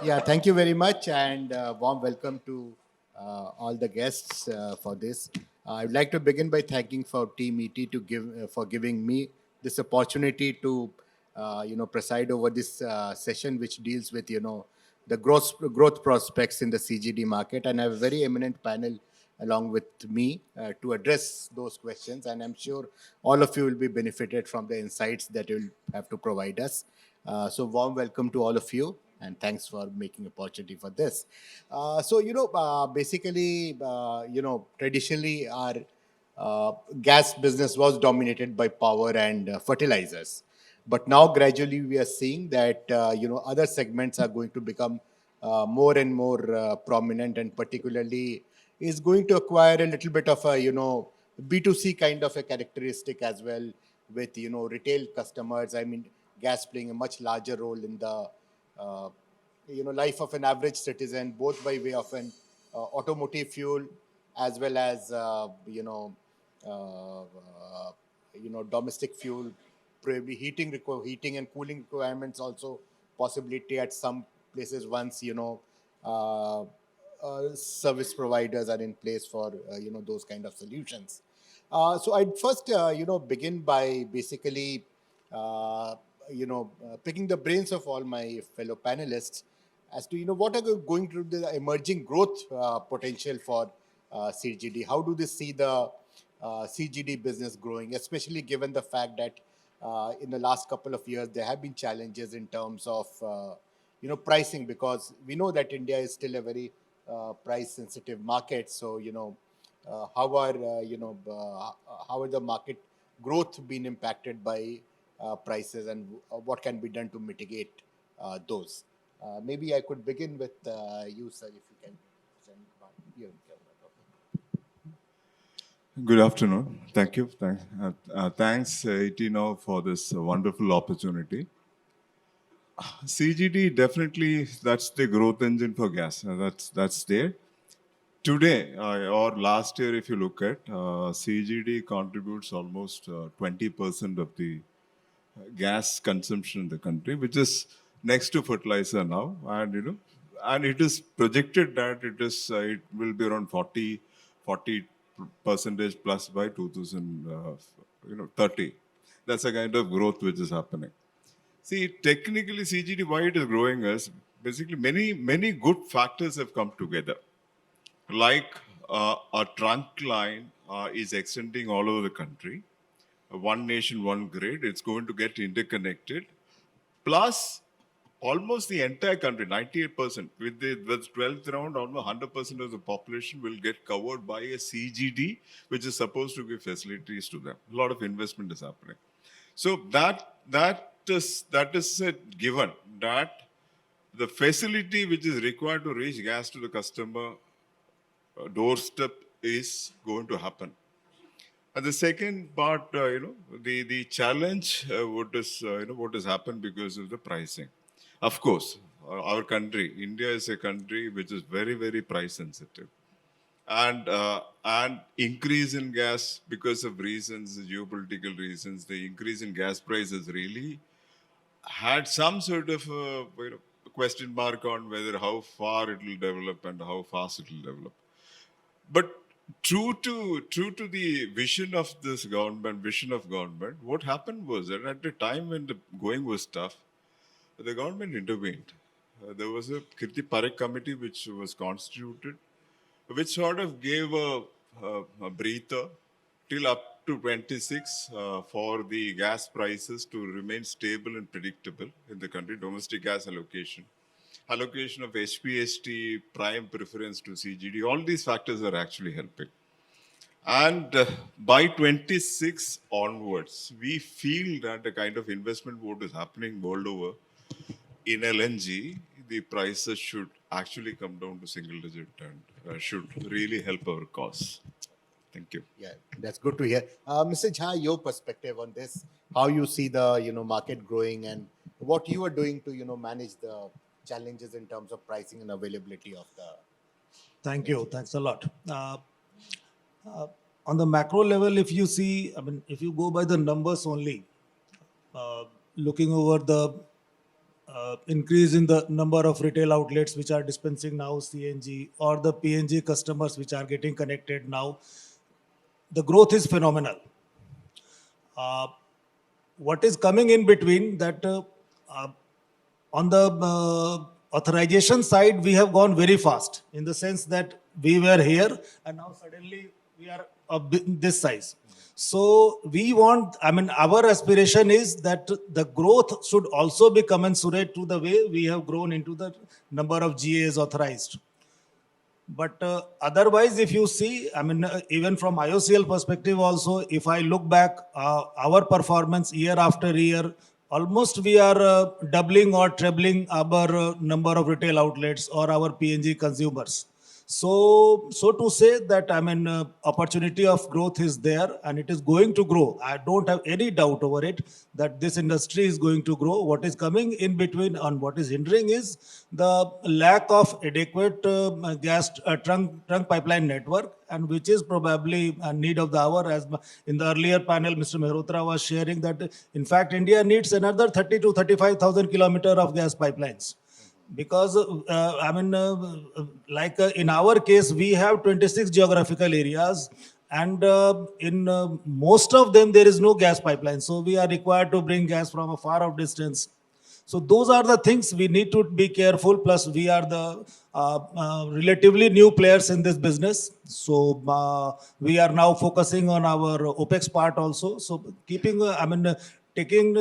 Yeah, thank you very much, and warm welcome to all the guests for this. I'd like to begin by thanking for Team ET to give for giving me this opportunity to preside over this session, which deals with the growth prospects in the CGD market, and I have a very eminent panel along with me to address those questions, and I'm sure all of you will be benefited from the insights that you'll have to provide us. So warm welcome to all of you, and thanks for making opportunity for this. Basically, traditionally our gas business was dominated by power and fertilizers, but now gradually we are seeing that other segments are going to become more and more prominent, and particularly is going to acquire a little bit of a B2C kind of a characteristic as well, with retail customers. I mean, gas playing a much larger role in the uh, life of an average citizen, both by way of an automotive fuel as well as domestic fuel, probably heating and cooling requirements also, possibility at some places once service providers are in place for those kind of solutions. So I'd first begin by basically picking the brains of all my fellow panelists as to what are going to be the emerging growth potential for CGD. How do they see the CGD business growing, especially given the fact that in the last couple of years there have been challenges in terms of pricing, because we know that India is still a very price sensitive market. So how are the market growth been impacted by prices, and what can be done to mitigate those? Maybe I could begin with you, sir, if you can send your Good afternoon. Thank you. Thanks, Itino, for this wonderful opportunity. CGD definitely that's the growth engine for gas. That's there. Today or last year, if you look at CGD contributes almost 20% of the gas consumption in the country, which is next to fertilizer now, and it is projected that it will be around 40 percentage plus by 2030. That's a kind of growth which is happening. See, technically, CGD, why it is growing is basically many good factors have come together. Like a trunk line is extending all over the country. One nation, one grid. It's going to get interconnected. Plus, almost the entire country, 98%, with the 12th round, almost 100% of the population will get covered by a CGD, which is supposed to give facilities to them. A lot of investment is happening. So that is a given that the facility which is required to reach gas to the customer doorstep is going to happen. And the second part, the challenge, what has happened because of the pricing. Of course, our country, India is a country which is very, very price sensitive. And increase in gas because of reasons, geopolitical reasons, the increase in gas prices really had some sort of question mark on whether how far it will develop and how fast it will develop. But true to the vision of this government, what happened was that at the time when the going was tough, the government intervened. There was a Kirti Parekh committee which was constituted, which sort of gave a breather till up to 26 for the gas prices to remain stable and predictable in the country, domestic gas allocation of HPHT, prime preference to CGD, all these factors are actually helping. And by 26 onwards, we feel that the kind of investment what is happening world over in LNG, the prices should actually come down to single digit and should really help our cause. Thank you. Yeah, that's good to hear. Mr. Jha, your perspective on this, how you see the market growing, and what you are doing to manage the challenges in terms of pricing and availability of the. Thank you. Thanks a lot. On the macro level, if you see, I mean, if you go by the numbers only, looking over the increase in the number of retail outlets which are dispensing now CNG, or the PNG customers which are getting connected now, the growth is phenomenal. What is coming in between that, uh, on the authorization side, we have gone very fast in the sense that we were here and now suddenly we are of this size. So we want, I mean, our aspiration is that the growth should also be commensurate to the way we have grown into the number of GAs authorized. But otherwise, if you see, I mean, even from IOCL perspective also, if I look back, our performance year after year, almost we are doubling or trebling our number of retail outlets or our PNG consumers. So to say that, I mean, opportunity of growth is there and it is going to grow. I don't have any doubt over it that this industry is going to grow. What is coming in between and what is hindering is the lack of adequate gas trunk pipeline network, and which is probably a need of the hour. As in the earlier panel, Mr. Mehrotra was sharing that, in fact, India needs another 30 to 35,000 kilometers of gas pipelines. Because I mean, like in our case, we have 26 geographical areas, and in most of them there is no gas pipeline. So we are required to bring gas from a far off distance. So those are the things we need to be careful. Plus, we are the relatively new players in this business. So we are now focusing on our OPEX part also. So keeping, I mean, taking, we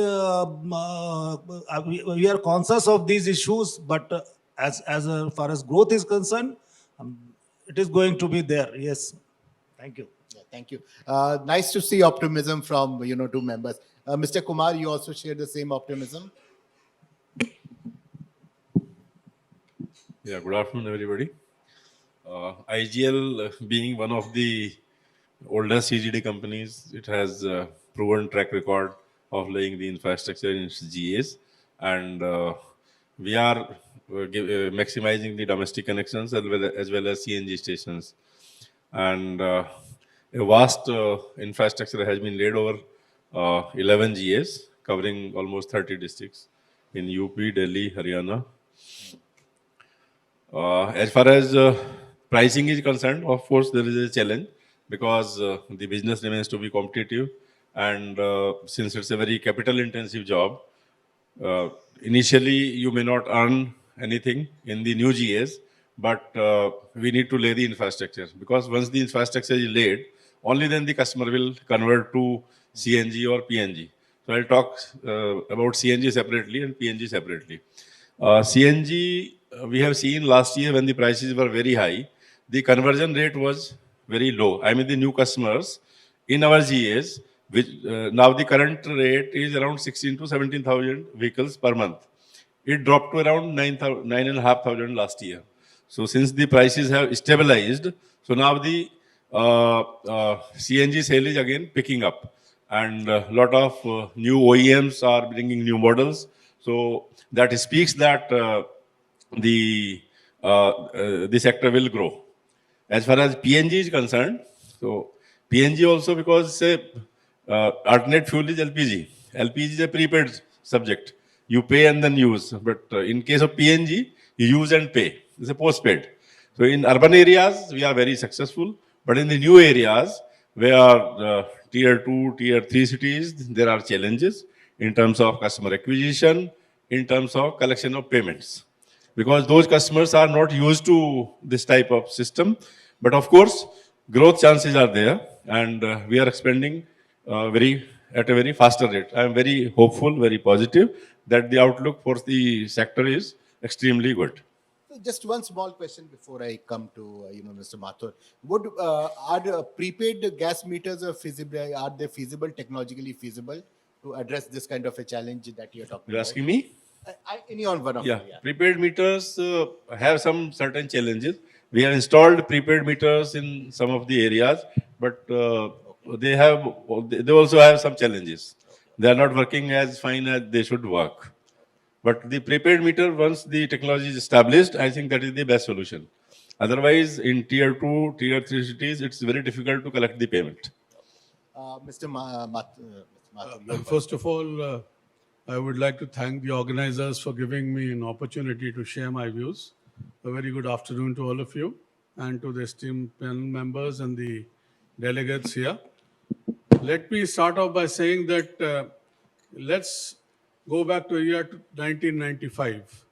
are conscious of these issues, but as far as growth is concerned, it is going to be there. Yes. Thank you. Yeah, thank you. Nice to see optimism from two members. Mr. Kumar, you also share the same optimism. Yeah, good afternoon, everybody. IGL, being one of the oldest CGD companies, it has proven track record of laying the infrastructure in its GAs, and we are maximizing the domestic connections as well as CNG stations. And a vast infrastructure has been laid over 11 GAs, covering almost 30 districts in UP, Delhi, Haryana. As far as pricing is concerned, of course, there is a challenge because the business remains to be competitive, and since it's a very capital-intensive job, initially you may not earn anything in the new GAs, but we need to lay the infrastructure, because once the infrastructure is laid, only then the customer will convert to CNG or PNG. So I'll talk about CNG separately and PNG separately. CNG, we have seen last year when the prices were very high, the conversion rate was very low. I mean, the new customers in our GAs, which now the current rate is around 16 to 17,000 vehicles per month. It dropped to around 9,500 last year. So since the prices have stabilized, so now the CNG sale is again picking up, and a lot of new OEMs are bringing new models. So that speaks that the sector will grow. As far as PNG is concerned, so PNG also, because alternate fuel is LPG. LPG is a prepaid subject. You pay and then use. But in case of PNG, you use and pay. It's a postpaid. So in urban areas, we are very successful. But in the new areas, where tier 2, tier 3 cities, there are challenges in terms of customer acquisition, in terms of collection of payments, because those customers are not used to this type of system. But of course, growth chances are there, and we are expanding at a very faster rate. I am very hopeful, very positive that the outlook for the sector is extremely good. Just one small question before I come to Mr. Mathur. Are prepaid gas meters feasible? Are they feasible, technologically feasible, to address this kind of a challenge that you're talking You're about? asking me? Any on one of Yeah, you? Yeah. prepaid meters have some certain challenges. We have installed prepaid meters in some of the areas, but they also have some challenges. They are not working as fine as they should work. But the prepaid meter, once the technology is established, I think that is the best solution. Otherwise, in tier 2, tier 3 cities, it's very difficult to collect the payment. Mr. Mathur, First of all, I would like to thank the organizers for giving me an opportunity to share my views. A very good afternoon to all of you and to the esteemed panel members and the delegates here. Let me start off by saying that let's go back to the year 1995.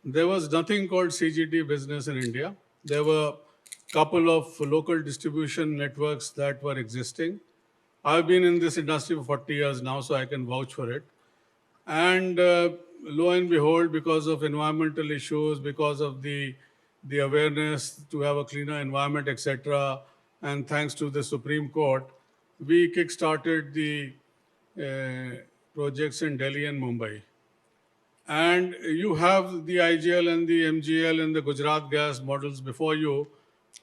There was nothing called CGD business in India. There were a couple of local distribution networks that were existing. I've been in this industry for 40 years now, so I can vouch for it. And lo and behold, because of environmental issues, because of the awareness to have a cleaner environment, etc., and thanks to the Supreme Court, we kick-started the projects in Delhi and Mumbai. And you have the IGL and the MGL and the Gujarat Gas models before you,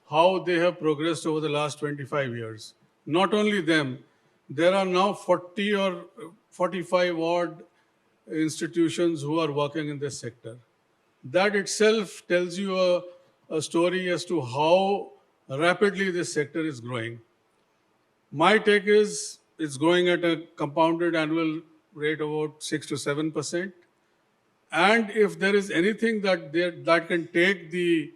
how they have progressed over the last 25 years. Not only them, there are now 40 or 45 odd institutions who are working in this sector. That itself tells you a story as to how rapidly this sector is growing. My take is it's growing at a compounded annual rate of about 6 to 7%. And if there is anything that can take the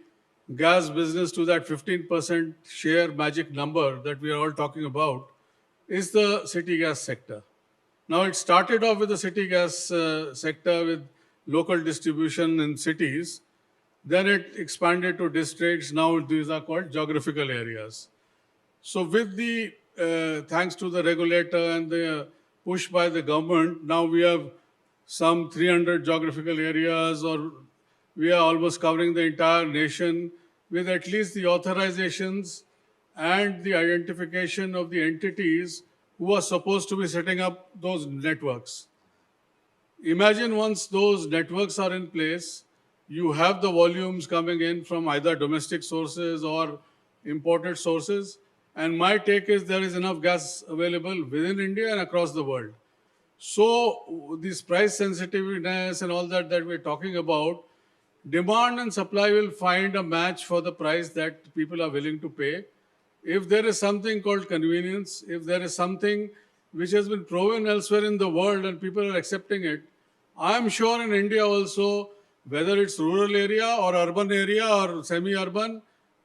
gas business to that 15% share magic number that we are all talking about, is the city gas sector. Now, it started off with the city gas sector with local distribution in cities. Then it expanded to districts. Now these are called geographical areas. So with the, thanks to the regulator and the push by the government, now we have some 300 geographical areas, or we are almost covering the entire nation with at least the authorizations and the identification of the entities who are supposed to be setting up those networks. Imagine once those networks are in place, you have the volumes coming in from either domestic sources or imported sources. And my take is there is enough gas available within India and across the world. So this price sensitiveness and all that we're talking about, demand and supply will find a match for the price that people are willing to pay. If there is something called convenience, if there is something which has been proven elsewhere in the world and people are accepting it, I'm sure in India also, whether it's rural area or urban area or semi-urban,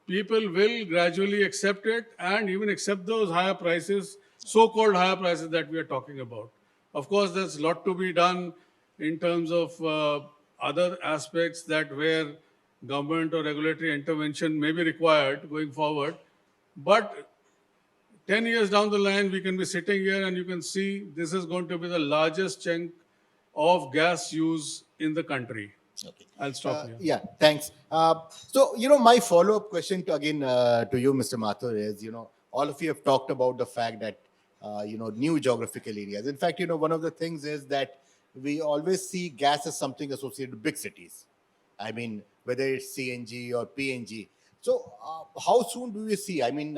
people will gradually accept it and even accept those higher prices, so-called higher prices that we are talking about. Of course, there's a lot to be done in terms of other aspects that where government or regulatory intervention may be required going forward. But 10 years down the line, we can be sitting here and you can see this is going to be the largest chunk of gas use in the country. Okay. I'll stop here. Yeah, thanks. So, my follow-up question to you, Mr. Mathur, is, all of you have talked about the fact that, new geographical areas. In fact, one of the things is that we always see gas as something associated with big cities. I mean, whether it's CNG or PNG. So, how soon do you see? I mean,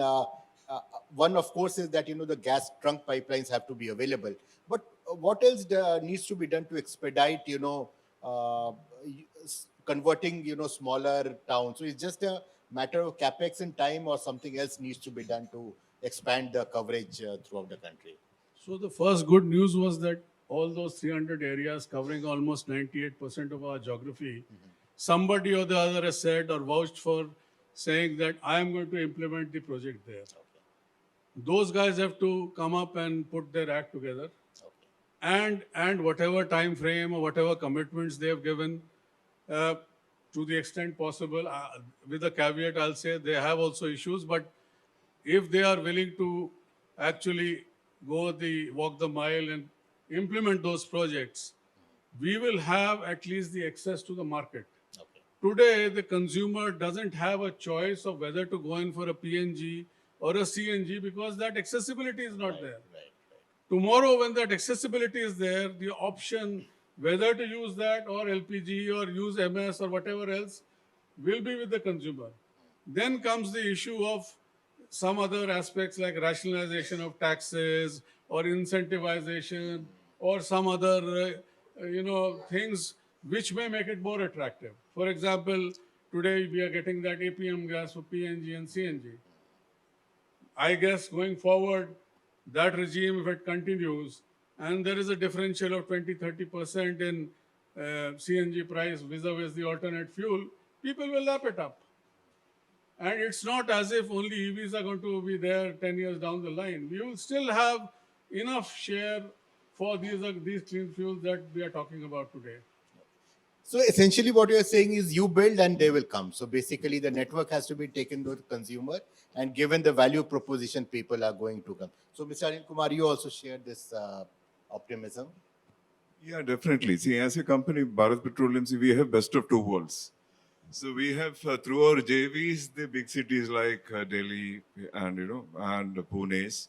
one, of course, is that, the gas trunk pipelines have to be available. But what else needs to be done to expedite, converting, smaller towns? So it's just a matter of capex and time, or something else needs to be done to expand the coverage throughout the country? So the first good news was that all those 300 areas covering almost 98% of our geography, somebody or the other has said or vouched for saying that I am going to implement the project there. Those guys have to come up and put their act together. And whatever time frame or whatever commitments they have given, to the extent possible, with a caveat, I'll say they have also issues, but if they are willing to actually walk the mile and implement those projects, we will have at least the access to the market. Today, the consumer doesn't have a choice of whether to go in for a PNG or a CNG because that accessibility is not there. Tomorrow, when that accessibility is there, the option whether to use that or LPG or use MS or whatever else will be with the consumer. Then comes the issue of some other aspects like rationalization of taxes or incentivization or some other, things which may make it more attractive. For example, today we are getting that APM gas for PNG and CNG. I guess going forward, that regime, if it continues, and there is a differential of 20-30% in CNG price vis-a-vis the alternate fuel, people will lap it up. And it's not as if only EVs are going to be there 10 years down the line. We will still have enough share for these clean fuels that we are talking about today. So essentially what you're saying is you build and they will come. So basically the network has to be taken to the consumer, and given the value proposition, people are going to come. So Mr. Anil Kumar, you also share this optimism. Yeah, definitely. See, as a company, Bharat Petroleum, see, we have best of two worlds. So we have through our JVs the big cities like Delhi and and Pune's,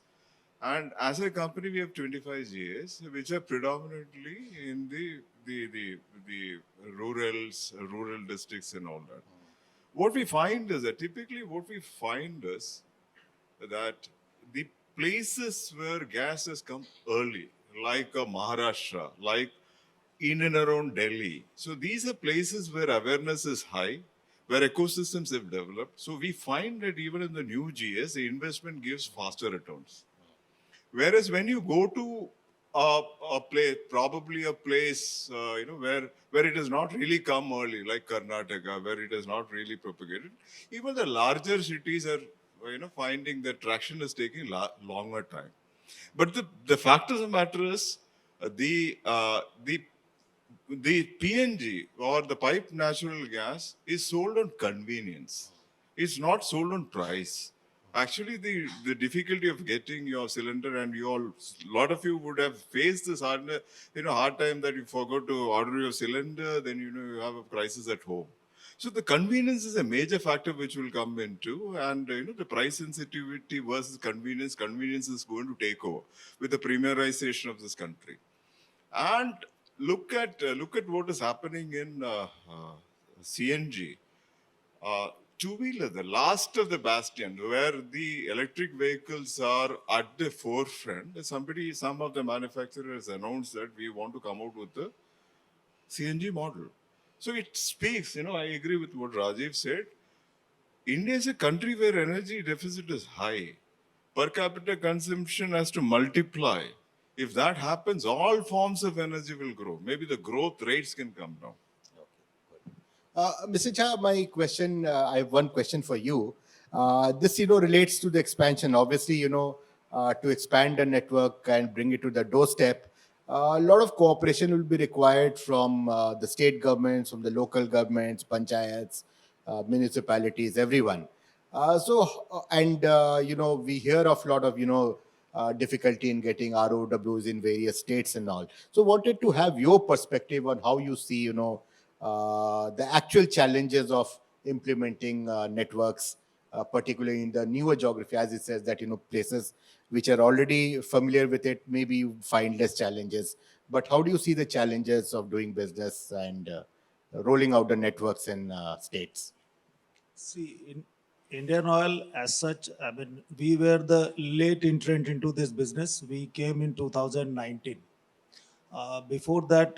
and as a company we have 25 GAs which are predominantly in the rural districts and all that. What we find is that typically that the places where gas has come early, like Maharashtra, like in and around Delhi. So these are places where awareness is high, where ecosystems have developed. So we find that even in the new GS, the investment gives faster returns. Whereas when you go to a place, probably a place, where it has not really come early, like Karnataka, where it has not really propagated, even the larger cities are, finding that traction is taking longer time. But the fact of the matter is, the PNG or the piped natural gas is sold on convenience. It's not sold on price. Actually, the difficulty of getting your cylinder, and a lot of you would have faced this hard time that you forgot to order your cylinder, then you have a crisis at home. So the convenience is a major factor which will come into, and the price sensitivity versus convenience. Convenience is going to take over with the premierization of this country. And look at what is happening in CNG. Two-wheeler, the last of the bastion, where the electric vehicles are at the forefront. Some of the manufacturers announced that we want to come out with the CNG model. So it speaks, I agree with what Rajeev said. India is a country where energy deficit is high. Per capita consumption has to multiply. If that happens, all forms of energy will grow. Maybe the growth rates can come down. Mr. Jha, my question, I have one question for you. This, relates to the expansion. Obviously, to expand the network and bring it to the doorstep, a lot of cooperation will be required from the state governments, from the local governments, panchayats, municipalities, everyone. We hear of a lot of, difficulty in getting ROWs in various states and all. So wanted to have your perspective on how you see, the actual challenges of implementing networks, particularly in the newer geography, as it says that, places which are already familiar with it, maybe you find less challenges. But how do you see the challenges of doing business and rolling out the networks in states? See, in Indian Oil, as such, we were the late entrant into this business. We came in 2019. Before that,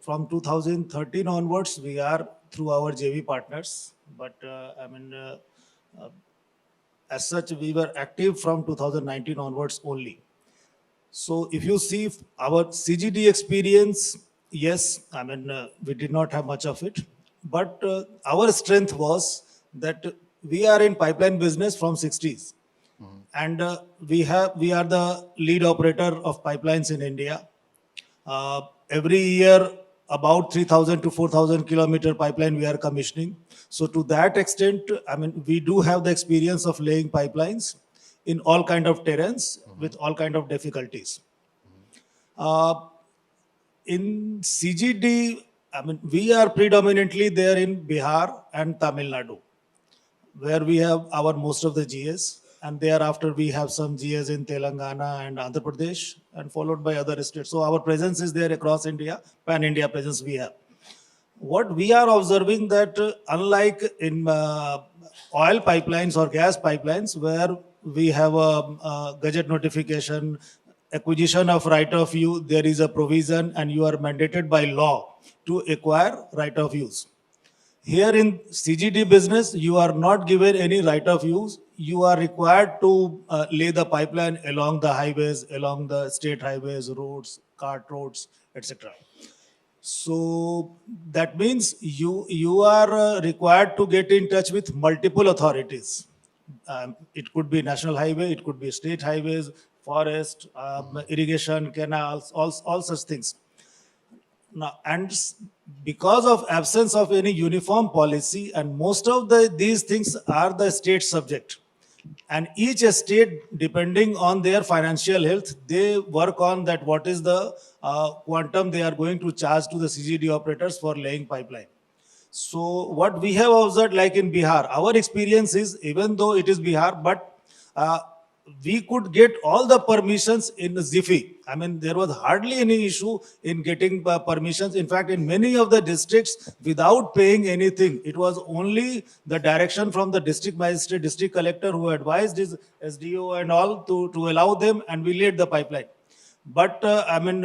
from 2013 onwards, we are through our JV partners. But as such, we were active from 2019 onwards only. So if you see our CGD experience, yes, we did not have much of it. But our strength was that we are in pipeline business from 60s. And we are the lead operator of pipelines in India. Every year, about 3,000 to 4,000 kilometer pipeline we are commissioning. So to that extent, we do have the experience of laying pipelines in all kind of terrains with all kind of difficulties. In CGD, we are predominantly there in Bihar and Tamil Nadu, where we have our most of the GS. And thereafter, we have some GS in Telangana and Andhra Pradesh, and followed by other states. So our presence is there across India, pan-India presence we have. What we are observing that unlike in oil pipelines or gas pipelines, where we have a gadget notification, acquisition of right of use, there is a provision and you are mandated by law to acquire right of use. Here in CGD business, you are not given any right of use. you are required to lay the pipeline along the highways, along the state highways, roads, cart roads, etc. So that means you are required to get in touch with multiple authorities. It could be national highway, it could be state highways, forest, irrigation, canals, all such things. Now, and because of absence of any uniform policy, and most of these things are the state subject, and each state, depending on their financial health, they work on that what is the quantum they are going to charge to the CGD operators for laying pipeline. So what we have observed, like in Bihar, our experience is, even though it is Bihar, but uh, we could get all the permissions in Zifi. I mean, there was hardly any issue in getting permissions. In fact, in many of the districts, without paying anything, it was only the direction from the district magistrate, district collector, who advised his SDO and all to allow them, and we laid the pipeline. But I mean,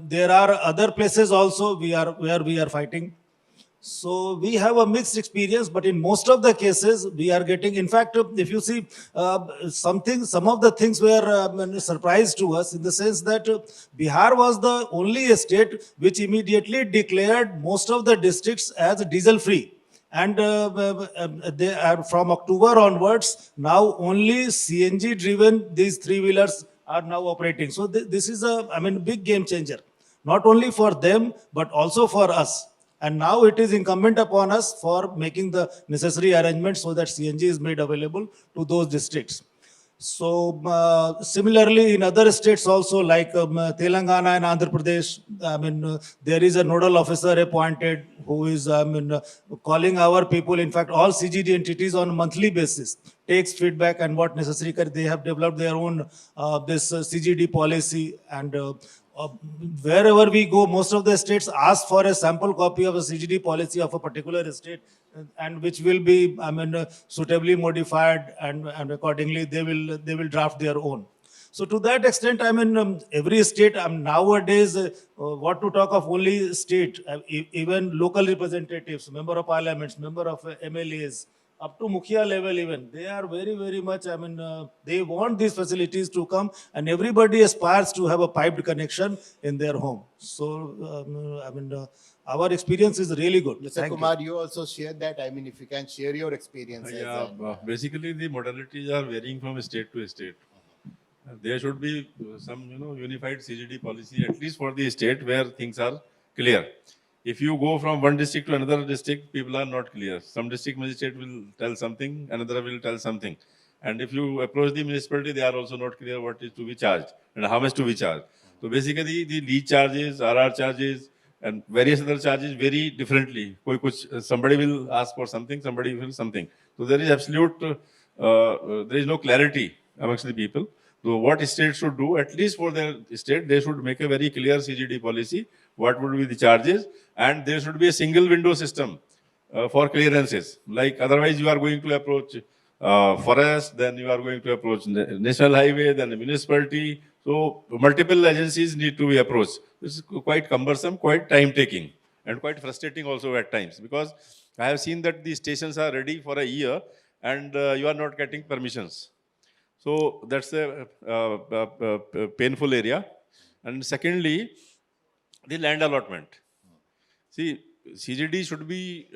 there are other places also where we are fighting. So we have a mixed experience, but in most of the cases, we are getting. In fact, if you see some of the things were a surprise to us, in the sense that Bihar was the only state which immediately declared most of the districts as diesel free. And they are from October onwards, now only CNG driven these three wheelers are now operating. So this is big game changer, not only for them, but also for us. And now it is incumbent upon us for making the necessary arrangements so that CNG is made available to those districts. So similarly, in other states also, like Telangana and Andhra Pradesh, there is a nodal officer appointed who is calling our people. In fact, all CGD entities on a monthly basis takes feedback and what necessary. They have developed their own this CGD policy, and wherever we go, most of the states ask for a sample copy of a CGD policy of a particular state, and which will be, suitably modified, and accordingly they will draft their own. So to that extent, every state, nowadays, what to talk of only state, even local representatives, member of parliaments, member of MLAs, up to Mukhia level even, they are very, very much, they want these facilities to come, and everybody aspires to have a piped connection in their home. So, our experience is really good. Mr. Thank Kumar, you also share that. I mean, if you can share your experience. Basically the modalities are varying from state to state. There should be some, unified CGD policy, at least for the state where things are clear. If you go from one district to another district, people are not clear. Some district magistrate will tell something, another will tell something. And if you approach the municipality, they are also not clear what is to be charged and how much to be charged. So basically, the lead charges, RR charges, and various other charges vary differently. Somebody will ask for something, somebody will something. So there is there is no clarity amongst the people. So what state should do, at least for their state, they should make a very clear CGD policy, what would be the charges, and there should be a single window system for clearances. Like otherwise you are going to approach forest, then you are going to approach national highway, then the municipality. So multiple agencies need to be approached. This is quite cumbersome, quite time taking, and quite frustrating also at times, because I have seen that the stations are ready for a year and you are not getting permissions. So that's a painful area. And secondly, the land allotment. See, CGD should be,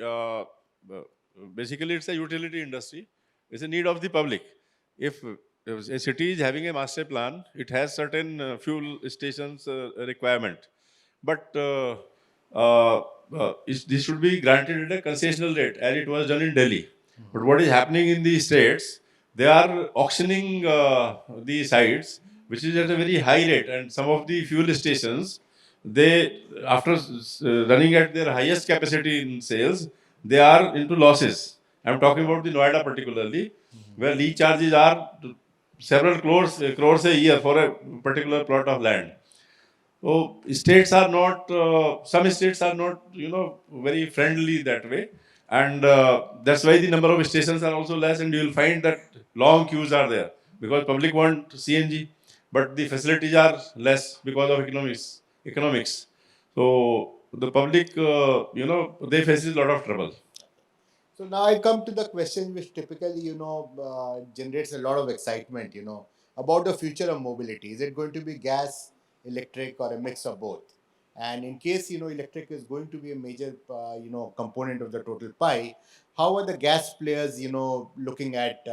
basically it's a utility industry. It's a need of the public. If a city is having a master plan, it has certain fuel stations requirement. But this should be granted at a concessional rate, as it was done in Delhi. But what is happening in the states, they are auctioning the sites, which is at a very high rate. And some of the fuel stations, they, after running at their highest capacity in sales, they are into losses. I'm talking about the Noida particularly, where lease charges are several crores a year for a particular plot of land. So states are not, some states are not, very friendly that way. And that's why the number of stations are also less, and you will find that long queues are there because public want CNG, but the facilities are less because of economics. So the public, they face a lot of trouble. So now I come to the question which typically, generates a lot of excitement, about the future of mobility. Is it going to be gas, electric, or a mix of both? And in case, electric is going to be a major, component of the total pie, how are the gas players, looking at,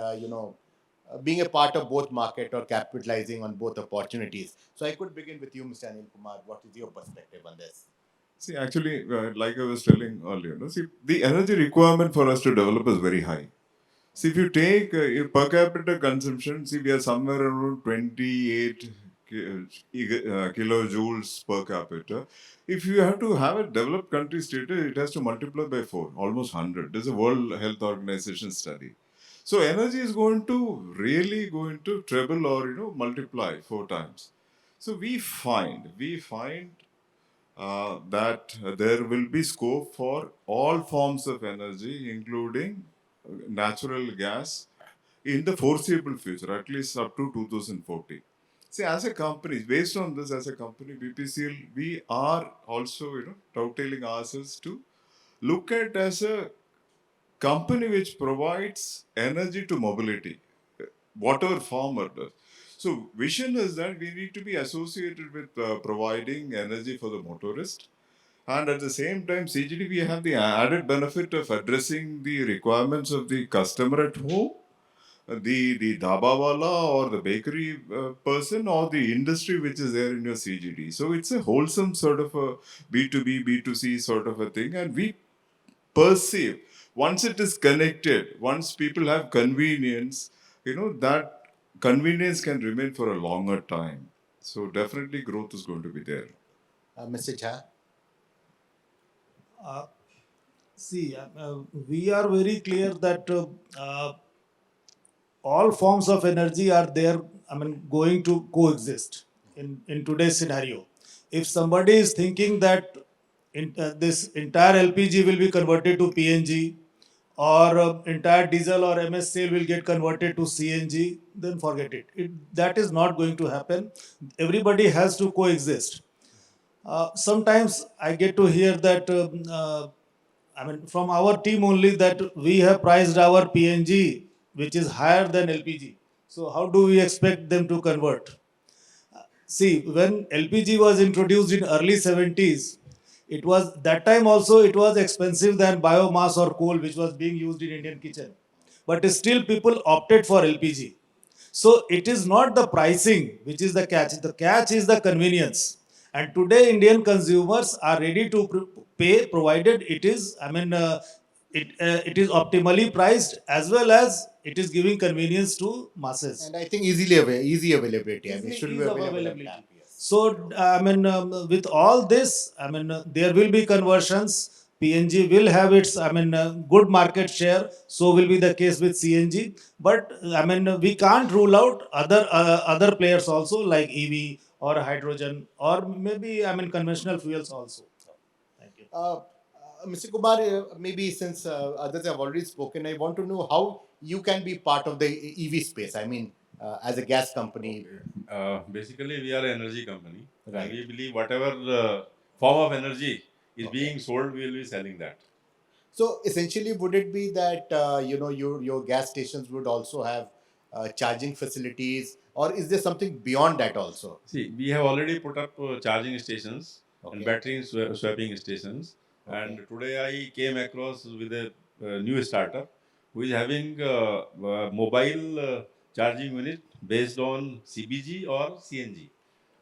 being a part of both market or capitalizing on both opportunities? So I could begin with you, Mr. Anil Kumar. What is your perspective on this? See, actually, like I was telling earlier, no, see, the energy requirement for us to develop is very high. See, if you take your per capita consumption, see, we are somewhere around 28 kilojoules per capita. If you have to have a developed country status, it has to multiply by 4, almost 100. This is a World Health Organization study. So energy is really going to treble or multiply 4 times. So we find that there will be scope for all forms of energy, including natural gas, in the foreseeable future, at least up to 2040. See, as a company, based on this, as a company, BPCL, we are also, dovetailing ourselves to look at as a company which provides energy to mobility, whatever form it does. So, vision is that we need to be associated with providing energy for the motorist, and at the same time, CGD, we have the added benefit of addressing the requirements of the customer at home, the dabawala or the bakery person or the industry which is there in your CGD. So it's a wholesome sort of a B2B, B2C sort of a thing. And we perceive, once it is connected, once people have convenience, that convenience can remain for a longer time. So definitely growth is going to be there. Mr. Jha? See, we are very clear that all forms of energy are there, going to coexist in today's scenario. If somebody is thinking that this entire LPG will be converted to PNG, or entire diesel or MS sale will get converted to CNG, then forget it. That is not going to happen. Everybody has to coexist. Sometimes I get to hear that, from our team only, that we have priced our PNG, which is higher than LPG. So how do we expect them to convert? See, when LPG was introduced in early 70s, it was that time also it was expensive than biomass or coal, which was being used in Indian kitchen. But still people opted for LPG. So it is not the pricing which is the catch. The catch is the convenience. And today Indian consumers are ready to pay, provided it is, it is optimally priced, as well as it is giving convenience to masses. And I think easy availability. I mean, it should be Ease of available on availability. tap. Yes. So, with all this, there will be conversions. PNG will have its, good market share. So will be the case with CNG. But we can't rule out other players also, like EV or hydrogen, or maybe conventional fuels also. Thank you. Mr. Kumar, maybe since others have already spoken, I want to know how you can be part of the EV space. I mean, as a gas company. Basically, we are an energy company. Right. And we believe whatever form of energy is being sold, we will be selling that. So essentially, would it be that your gas stations would also have charging facilities, or is there something beyond that also? See, we have already put up charging stations and Okay. battery swapping stations. Okay. And today I came across with a new startup who is having mobile charging unit based on CBG or CNG.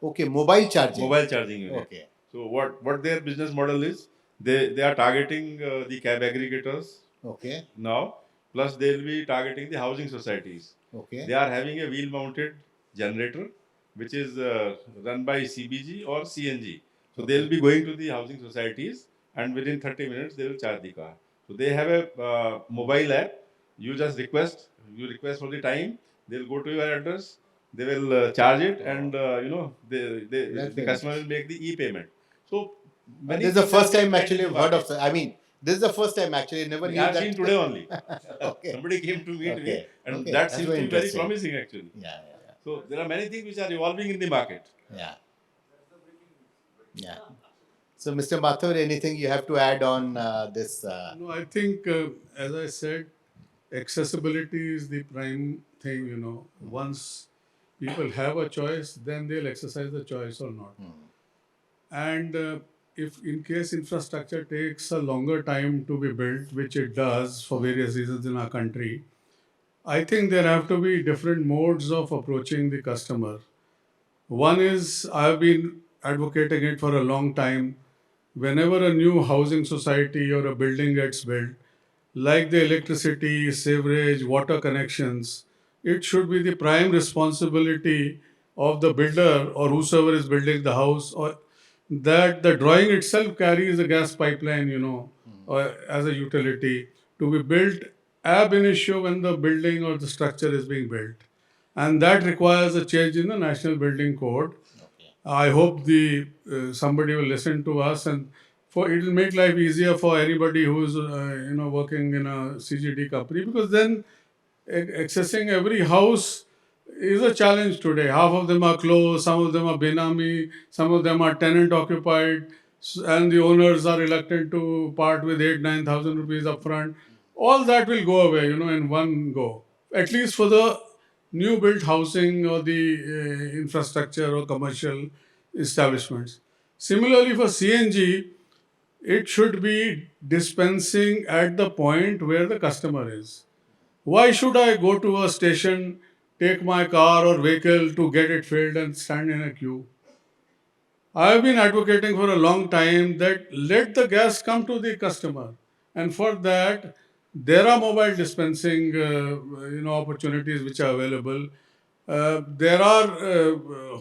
Okay, mobile charging. Mobile charging unit. Okay. So what their business model is? They are targeting the cab aggregators Okay. now. Plus they will be targeting the housing societies. Okay. They are having a wheel-mounted generator, which is run by CBG or CNG. So they will be going to the housing societies, and within 30 minutes they will charge the car. So they have a mobile app. You just request for the time. They'll go to your address. They will charge it, and the customer will make the e-payment. So many. This is the things first are time being actually tried in I've the heard of. market. I mean, this is the first time actually. Never We knew have that. seen today only. Okay. Somebody came to meet me, Okay. and Okay. that That's seems very to be very interesting. promising actually. Yeah. So there are many things which are evolving in the market. Yeah. Yeah. So, Mr. Mathur, anything you have to add on this? No, I think, as I said, accessibility is the prime thing, you know. Once people have a choice, then they'll exercise the choice or not. And if in case infrastructure takes a longer time to be built, which it does for various reasons in our country, I think there have to be different modes of approaching the customer. One is, I've been advocating it for a long time. Whenever a new housing society or a building gets built, like the electricity, sewerage, water connections, it should be the prime responsibility of the builder or whosoever is building the house, or that the drawing itself carries a gas pipeline, you know, or as a utility to be built ab initio when the building or the structure is being built. And that requires a change in the National Building Code. I hope the somebody will listen to us, and for it will make life easier for anybody who's working in a CGD company, because then accessing every house is a challenge today. Half of them are closed, some of them are benami, some of them are tenant occupied, and the owners are reluctant to part with 8,000-9,000 rupees upfront. All that will go away, you know, in one go. At least for the new built housing or the infrastructure or commercial establishments. Similarly, for CNG, it should be dispensing at the point where the customer is. Why should I go to a station, take my car or vehicle to get it filled and stand in a queue? I have been advocating for a long time that let the gas come to the customer, and for that, there are mobile dispensing, opportunities which are available. There are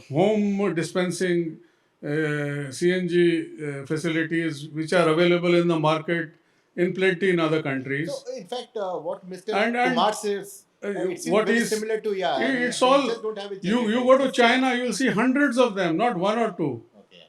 home dispensing CNG facilities which are available in the market in plenty in other countries. So, in fact, what Mr. And Kumar says, it seems what very is similar to, yeah, it's we all just don't have a you generator. go It's to just China, you'll see hundreds of them, not one or two. okay.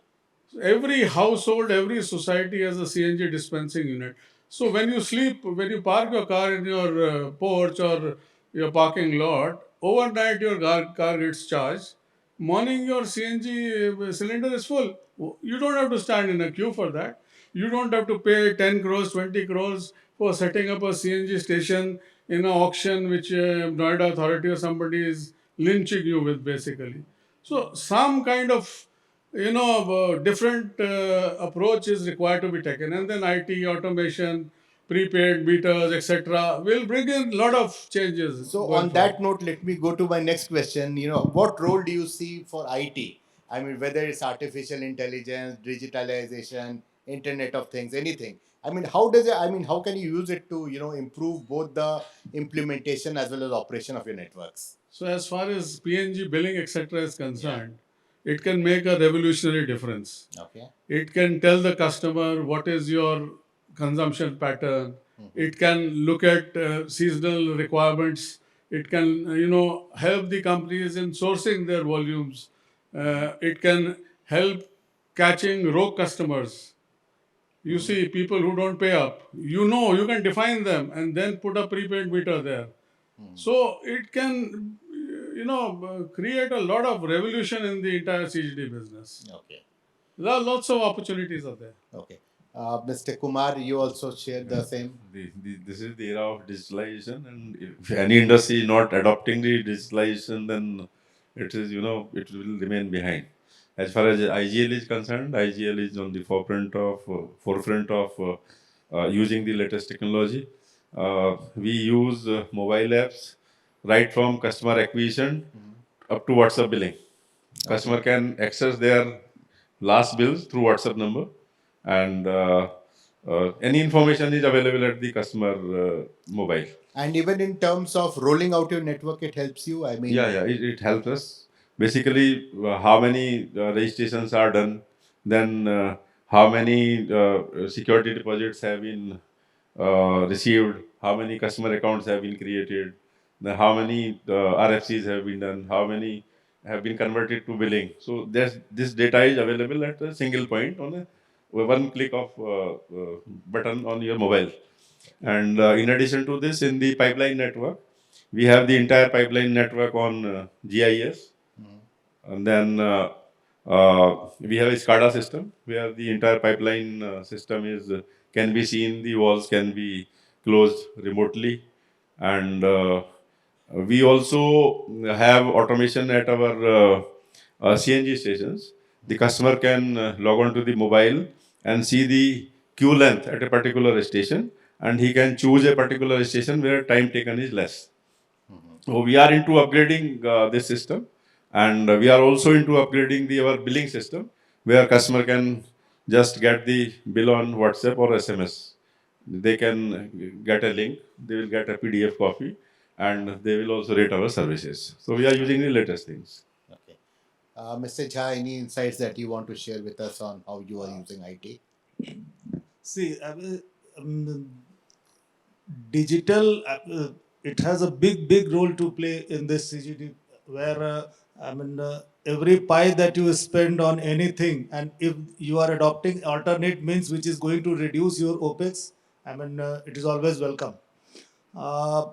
Every household, every society has a CNG dispensing unit. So when you sleep, when you park your car in your porch or your parking lot, overnight your car gets charged. Morning your CNG cylinder is full. You don't have to stand in a queue for that. You don't have to pay 10 crores, 20 crores for setting up a CNG station in an auction which Noida Authority or somebody is lynching you with, basically. So some kind of different approach is required to be taken, and then IT, automation, prepaid meters, etc., will bring in a lot of changes. So, going on that forward. note, let me go to my next question. What role do you see for IT? I mean, whether it's artificial intelligence, digitalization, Internet of Things, anything. I mean, how can you use it to, improve both the implementation as well as operation of your networks? So as far as PNG billing, etc., is concerned, it can make a revolutionary difference. Okay. It can tell the customer what is your consumption pattern. It can look at seasonal requirements. It can, help the companies in sourcing their volumes. It can help catching rogue customers. You see, people who don't pay up, you can define them and then put a prepaid meter there. So it can, create a lot of revolution in the entire CGD business. Okay. There are lots of opportunities are there. Okay. Mr. Kumar, you also share the same. This is the era of digitalization, and if any industry is not adopting the digitalization, then it will remain behind. As far as IGL is concerned, IGL is on the forefront of using the latest technology. We use mobile apps right from customer acquisition up to WhatsApp billing. Customer can access their last bills through WhatsApp number, and any information is available at the customer mobile. And even in terms of rolling out your network, it helps you. I mean, It helps us. Basically, how many registrations are done, then how many security deposits have been received, how many customer accounts have been created, then how many RFCs have been done, how many have been converted to billing. So this data is available at a single point on a one click of button on your mobile. And in addition to this, in the pipeline network, we have the entire pipeline network on GIS, and then We have a SCADA system where the entire pipeline system is can be seen, the walls can be closed remotely, and we also have automation at our CNG stations. The customer can log on to the mobile and see the queue length at a particular station, and he can choose a particular station where time taken is less. So we are into upgrading this system, and we are also into upgrading our billing system, where customer can just get the bill on WhatsApp or SMS. They can get a link, they will get a PDF copy, and they will also rate our services. So we are using the latest things. Okay. Mr. Jha, any insights that you want to share with us on how you are using IT? See, um, digital, it has a big role to play in this CGD, where every pie that you spend on anything, and if you are adopting alternate means which is going to reduce your OPEX, it is always welcome. Uh,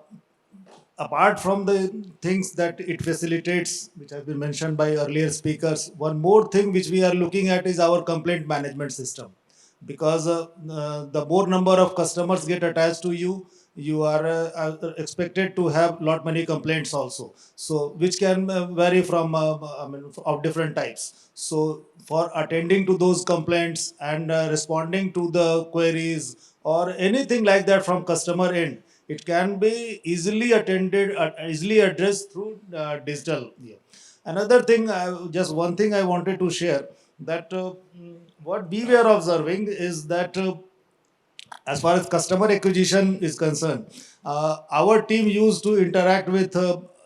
Apart from the things that it facilitates, which have been mentioned by earlier speakers, one more thing which we are looking at is our complaint management system. Because the more number of customers get attached to you, you are expected to have lot many complaints also. So which can vary from of different types. So for attending to those complaints and responding to the queries or anything like that from customer end, it can be easily attended, easily addressed through digital. Yeah. Another thing, just one thing I wanted to share, that what we were observing is that as far as customer acquisition is concerned, our team used to interact with,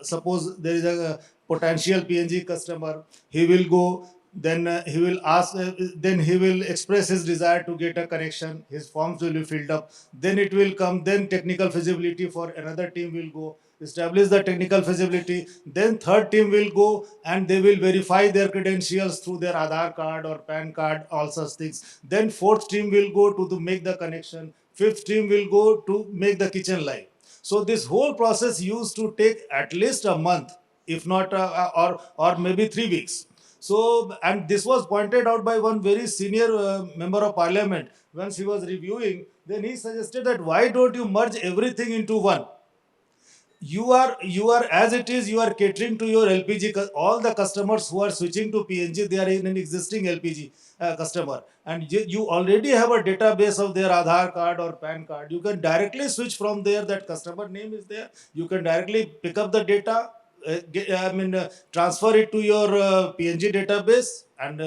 suppose there is a potential PNG customer, he will go, then he will ask, then he will express his desire to get a connection, his forms will be filled up, then it will come, then technical feasibility for another team will go, establish the technical feasibility, then third team will go and they will verify their credentials through their Aadhaar card or PAN card, all such things. Then fourth team will go to make the connection, fifth team will go to make the kitchen live. So this whole process used to take at least a month, if not or maybe 3 weeks. So, and this was pointed out by one very senior member of parliament. Once he was reviewing, then he suggested that why don't you merge everything into one? You are as it is, you are catering to your LPG, all the customers who are switching to PNG, they are in an existing LPG customer, and you already have a database of their Aadhaar card or PAN card. You can directly switch from there, that customer name is there, you can directly pick up the data, transfer it to your PNG database, and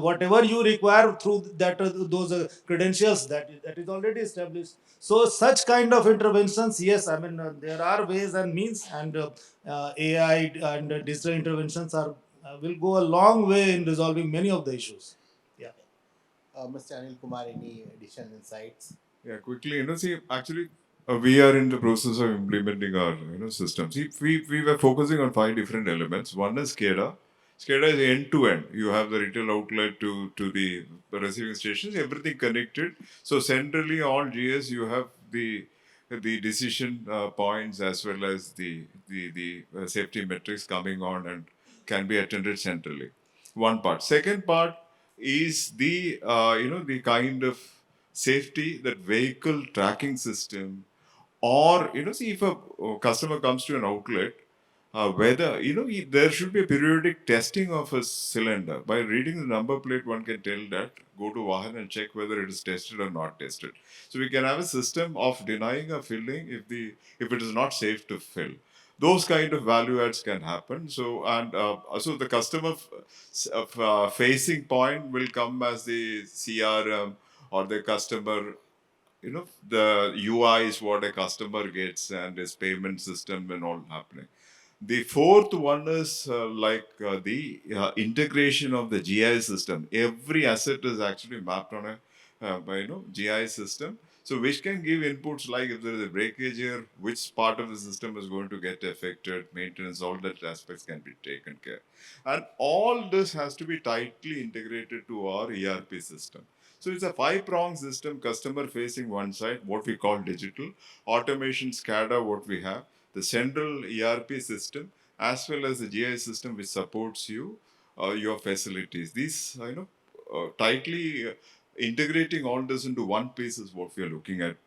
whatever you require through that, those credentials, that is already established. So such kind of interventions, yes, there are ways and means, and AI and digital interventions are will go a long way in resolving many of the issues. Yeah. Mr. Anil Kumar, any additional insights? Yeah, quickly, see, actually, we are in the process of implementing our, system. See, we were focusing on 5 different elements. One is SCADA. SCADA is end to end. You have the retail outlet to the receiving stations, everything connected. So centrally, all GS, you have the decision points as well as the safety metrics coming on and can be attended centrally. One part. Second part is the kind of safety, that vehicle tracking system, or see, if a customer comes to an outlet, whether there should be a periodic testing of a cylinder. By reading the number plate, one can tell that, go to Vahan and check whether it is tested or not tested. So we can have a system of denying a filling if it is not safe to fill. Those kind of value adds can happen. So, and so the customer facing point will come as the CRM, or the customer, the UI is what a customer gets, and his payment system and all happening. The fourth one is the integration of the GIS system. Every asset is actually mapped on a GIS system. So which can give inputs like if there is a breakage here, which part of the system is going to get affected, maintenance, all that aspects can be taken care. And all this has to be tightly integrated to our ERP system. So it's a 5-pronged system, customer facing one side, what we call digital, automation, SCADA, what we have, the central ERP system, as well as the GIS system which supports you, your facilities. These, tightly integrating all this into one piece is what we are looking at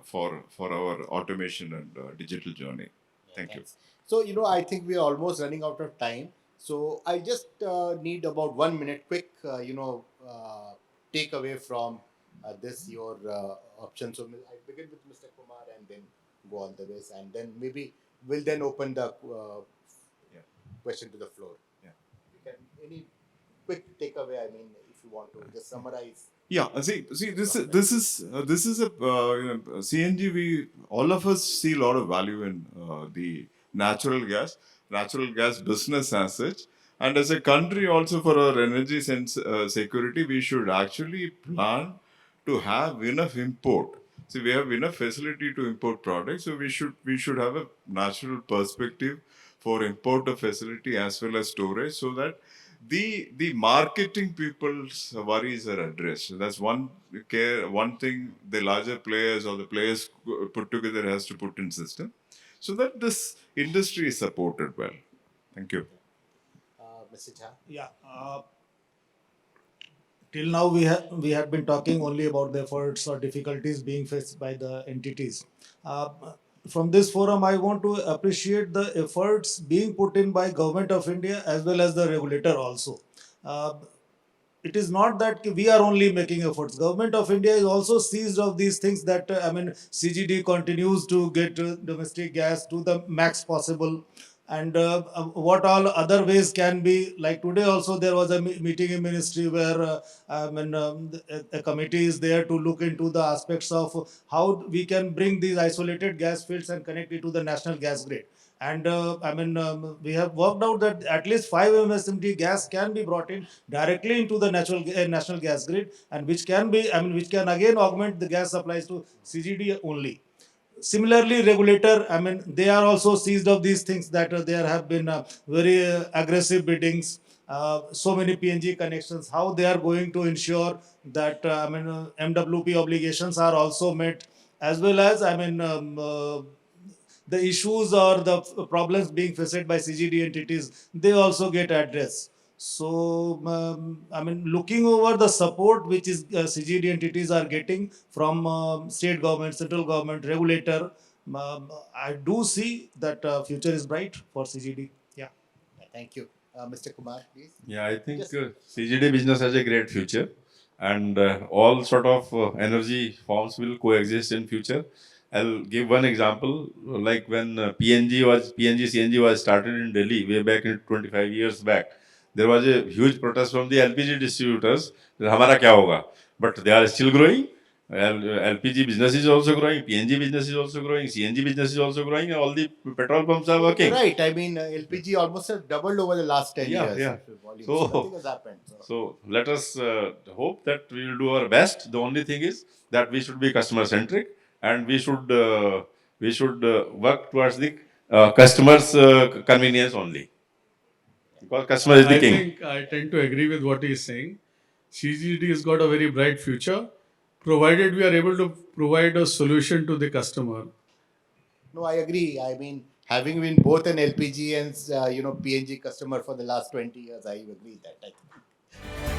for our automation and digital journey. Thank you. Thanks. So, I think we are almost running out of time. So, I just need about 1 minute quick, takeaway from this, your option. So, I begin with Mr. Kumar and then go all the way. And then maybe we'll then open the Yeah. question to the floor. Yeah. You can, any quick takeaway, I mean, if you want to just summarize. Yeah, see, this is a CNG. We all of us see a lot of value in the natural gas business as such, and as a country also for our energy security, we should actually plan to have enough import. See, we have enough facility to import products, so we should have a natural perspective for import of facility as well as storage, so that the marketing people's worries are addressed. That's one thing the larger players or the players put together has to put in system, so that this industry is supported well. Thank you. Mr. Jha? Yeah. Till now, we had been talking only about the efforts or difficulties being faced by the entities. Uh, from this forum, I want to appreciate the efforts being put in by Government of India as well as the regulator also. Uh, it is not that we are only making efforts. Government of India is also seized of these things that CGD continues to get domestic gas to the max possible, and what all other ways can be. Like today also there was a meeting in ministry where a committee is there to look into the aspects of how we can bring these isolated gas fields and connect it to the national gas grid. And we have worked out that at least 5 MSMT gas can be brought in directly into the national gas grid, and which can be, which can again augment the gas supplies to CGD only. Similarly, regulator, they are also seized of these things, that there have been very aggressive biddings, so many PNG connections. How they are going to ensure that MWP obligations are also met, as well as the issues or the problems being faced by CGD entities, they also get addressed. So, looking over the support which is CGD entities are getting from state government, central government, regulator, I do see that future is bright for CGD. Yeah. Thank you. Mr. Kumar, please. Yeah, I think Yes. CGD business has a great future, and all sort of energy forms will coexist in future. I'll give one example, like when PNG CNG was started in Delhi way back in 25 years back. There was a huge protest from the LPG distributors that हमारा क्या होगा? But they are still growing. LPG business is also growing, PNG business is also growing, CNG business is also growing, and all the petrol pumps are working. You're right. I mean, LPG almost has doubled over the last 10 Yeah, years. yeah. Volume. So- Nothing has happened. So let us hope that we will do our best. The only thing is that we should be customer centric, and we should work towards the customer's convenience only, because customer is the I king. think I tend to agree with what he's saying. CGD has got a very bright future, provided we are able to provide a solution to the customer. No, I agree. I mean, having been both an LPG and PNG customer for the last 20 years, I agree that. I think.